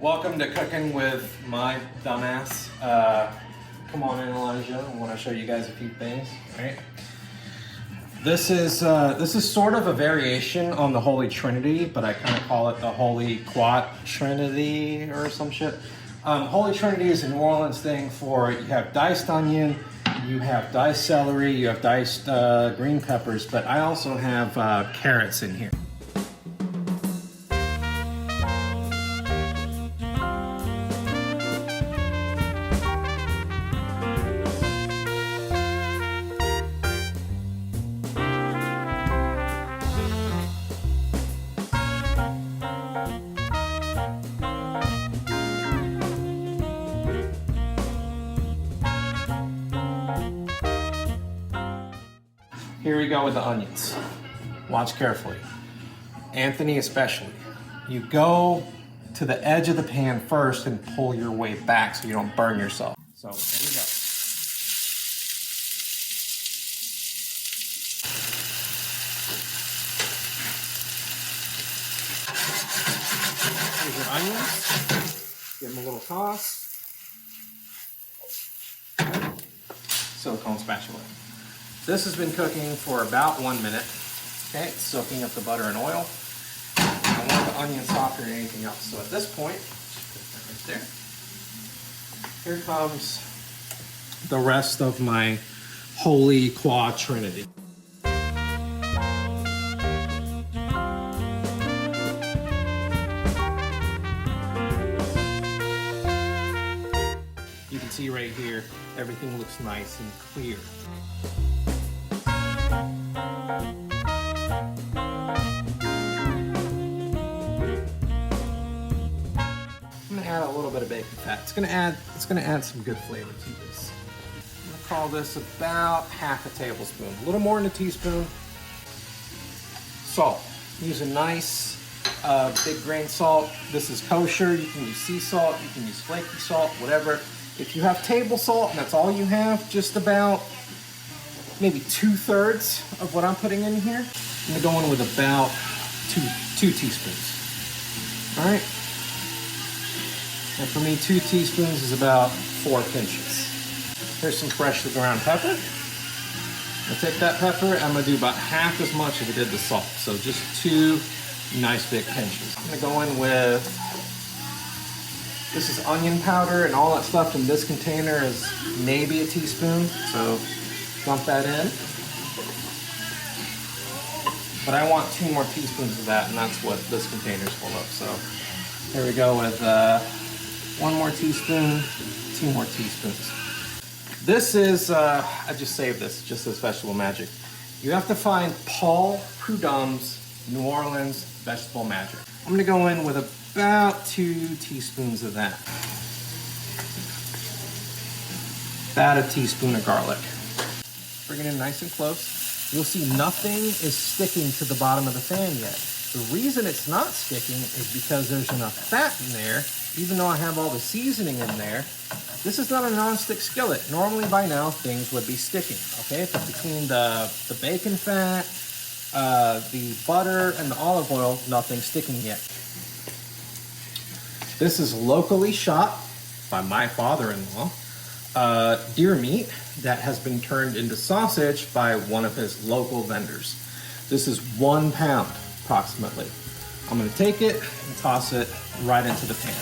Welcome to Cooking with my dumbass. Come on in, Elijah. I want to show you guys a few things. Right? This is sort of a variation on the Holy Trinity, but I kind of call it the Holy Quat Trinity or some shit. Holy Trinity is a New Orleans thing for you have diced onion, you have diced celery, you have diced green peppers, but I also have carrots in here. Here we go with the onions. Watch carefully. Anthony especially. You go to the edge of the pan first and pull your way back so you don't burn yourself. So here we go. Here's your onions. Give them a little toss. Silicone spatula. This has been cooking for about 1 minute. Okay, it's soaking up the butter and oil. I don't want the onion softer than anything else. So at this point, just put that right there. Here comes the rest of my Holy Quad Trinity. You can see right here, everything looks nice and clear. I'm gonna add a little bit of bacon fat. It's gonna add some good flavor to this. I'm gonna call this about half a tablespoon, a little more than a teaspoon. Salt. Use a nice big grain salt. This is kosher. You can use sea salt. You can use flaky salt, whatever. If you have table salt and that's all you have, just about maybe 2/3 of what I'm putting in here. I'm gonna go in with about two teaspoons. All right. And for me, 2 teaspoons is about 4 pinches. Here's some freshly ground pepper. I'm gonna take that pepper, I'm gonna do about half as much as I did the salt. So just 2 nice big pinches. I'm gonna go in with, this is onion powder, and all that stuff in this container is maybe a teaspoon. So dump that in. But I want 2 more teaspoons of that, and that's what this container's full of. So here we go with 1 more teaspoon, 2 more teaspoons. This is, I just saved this, just as vegetable magic. You have to find Paul Prudhomme's New Orleans Vegetable Magic. I'm gonna go in with about 2 teaspoons of that. About a teaspoon of garlic. Bring it in nice and close. You'll see nothing is sticking to the bottom of the fan yet. The reason it's not sticking is because there's enough fat in there. Even though I have all the seasoning in there, this is not a non-stick skillet. Normally by now, things would be sticking, okay? But between the bacon fat, the butter, and the olive oil, nothing's sticking yet. This is locally shot by my father-in-law. Deer meat that has been turned into sausage by one of his local vendors. This is 1 pound, approximately. I'm gonna take it and toss it right into the pan.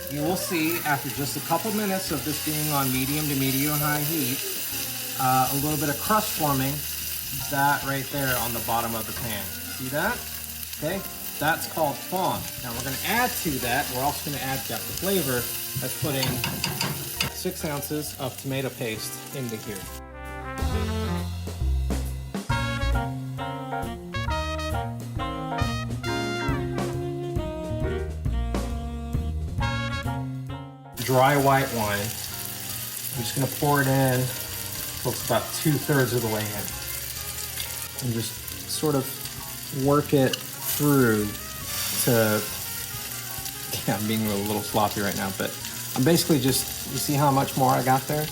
You will see after just a couple minutes of this being on medium to medium high heat, a little bit of crust forming, that right there on the bottom of the pan. See that? Okay, that's called fawn. Now we're gonna add to that, we're also gonna add depth of flavor by putting 6 ounces of tomato paste into here. dry white wine. I'm just gonna pour it in till it's about 2/3 of the way in. And just sort of work it through to, yeah, I'm being a little sloppy right now, but I'm basically just, you see how much more I got there?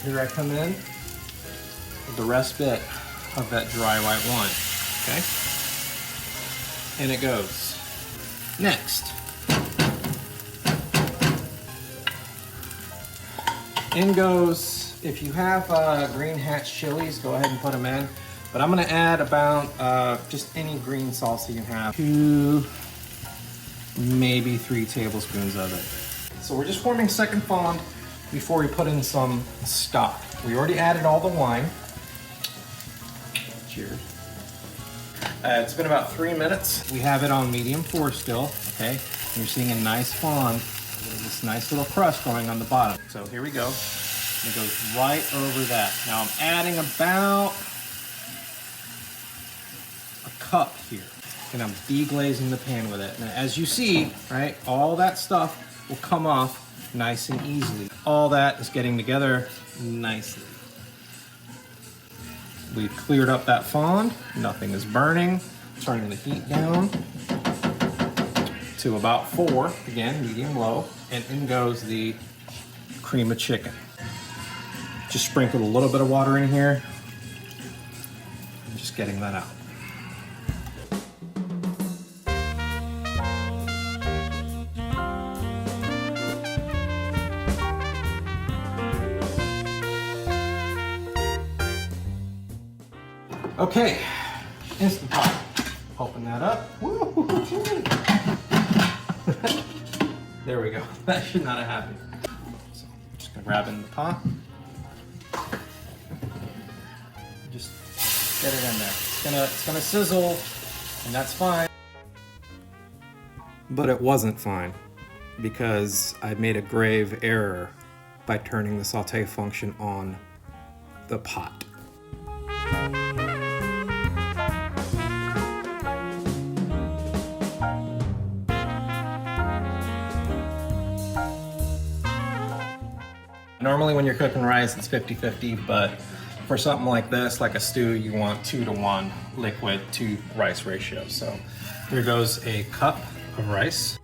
Here I come in with the rest bit of that dry white wine, okay? And it goes. Next, in goes, if you have green hatch chilies, go ahead and put them in. But I'm gonna add about just any green salsa you have, 2, maybe 3 tablespoons of it. So we're just forming second fond before we put in some stock. We already added all the wine. Cheers. It's been about 3 minutes. We have it on medium 4 still, okay? And you're seeing a nice fond, this nice little crust going on the bottom. So here we go. It goes right over that. Now I'm adding about a cup here. And I'm deglazing the pan with it. And as you see, right, all that stuff will come off nice and easily. All that is getting together nicely. We've cleared up that fond, nothing is burning. Turning the heat down to about 4, again, medium low, and in goes the cream of chicken. Just sprinkled a little bit of water in here. I'm just getting that out. Okay, Instant Pot. Open that up. Woo! There we go. That should not have happened. So I'm just gonna grab it in the pot. Just get it in there. It's gonna sizzle, and that's fine. But it wasn't fine because I made a grave error by turning the saute function on the pot. Normally when you're cooking rice, it's 50-50, but for something like this, like a stew, you want 2-to-1 liquid to rice ratio. So here goes a cup of rice.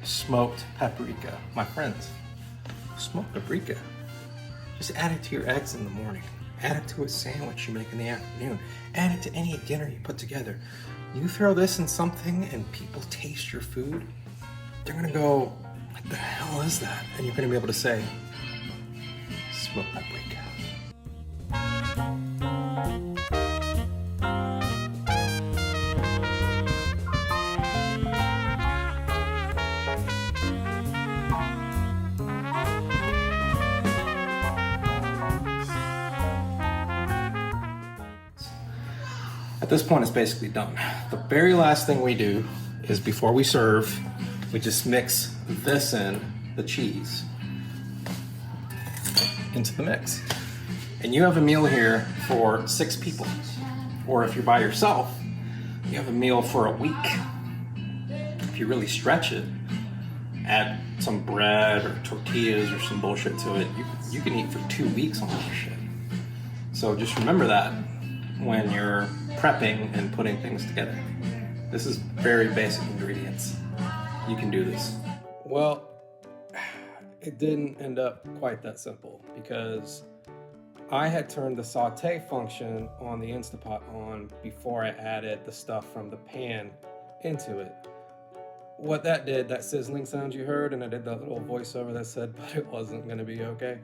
Smoked paprika. My friends, smoked paprika. Just add it to your eggs in the morning. Add it to a sandwich you make in the afternoon. Add it to any dinner you put together. You throw this in something and people taste your food, they're gonna go, what the hell is that? And you're gonna be able to say, smoked paprika. At this point, it's basically done. The very last thing we do is before we serve, we just mix this in, the cheese, into the mix. And you have a meal here for 6 people. Or if you're by yourself, you have a meal for a week. If you really stretch it, add some bread or tortillas or some bullshit to it, you can eat for 2 weeks on this shit. So just remember that when you're prepping and putting things together. This is very basic ingredients. You can do this. Well, it didn't end up quite that simple because I had turned the saute function on the Instant Pot on before I added the stuff from the pan into it. What that did, that sizzling sound you heard, and I did that little voiceover that said, but it wasn't gonna be okay.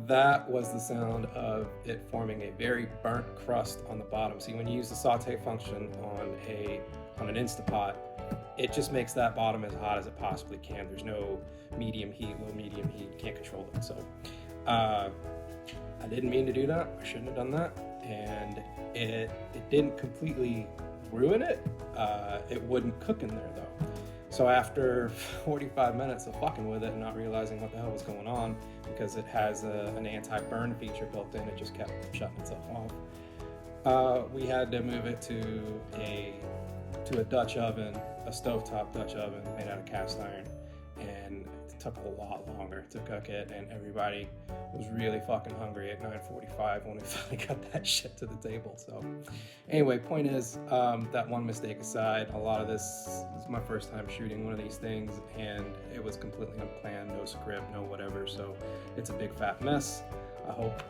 that was the sound of it forming a very burnt crust on the bottom. See, when you use the saute function on an Instapot, it just makes that bottom as hot as it possibly can. There's no medium heat, low medium heat, you can't control it. So I didn't mean to do that. I shouldn't have done that. And it didn't completely ruin it. It wouldn't cook in there though. So after 45 minutes of fucking with it and not realizing what the hell was going on, because it has an anti-burn feature built in, it just kept shutting itself off. We had to move it to a Dutch oven, a stovetop Dutch oven made out of cast iron, and it took a lot longer to cook it, and everybody was really fucking hungry at 9:45 when we finally got that shit to the table. So anyway, point is, that one mistake aside, a lot of this is my first time shooting one of these things, and it was completely unplanned, no script, no whatever, so it's a big fat mess. I hope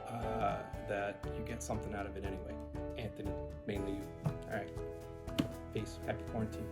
that you get something out of it anyway. Anthony, mainly you. All right, peace, happy quarantine.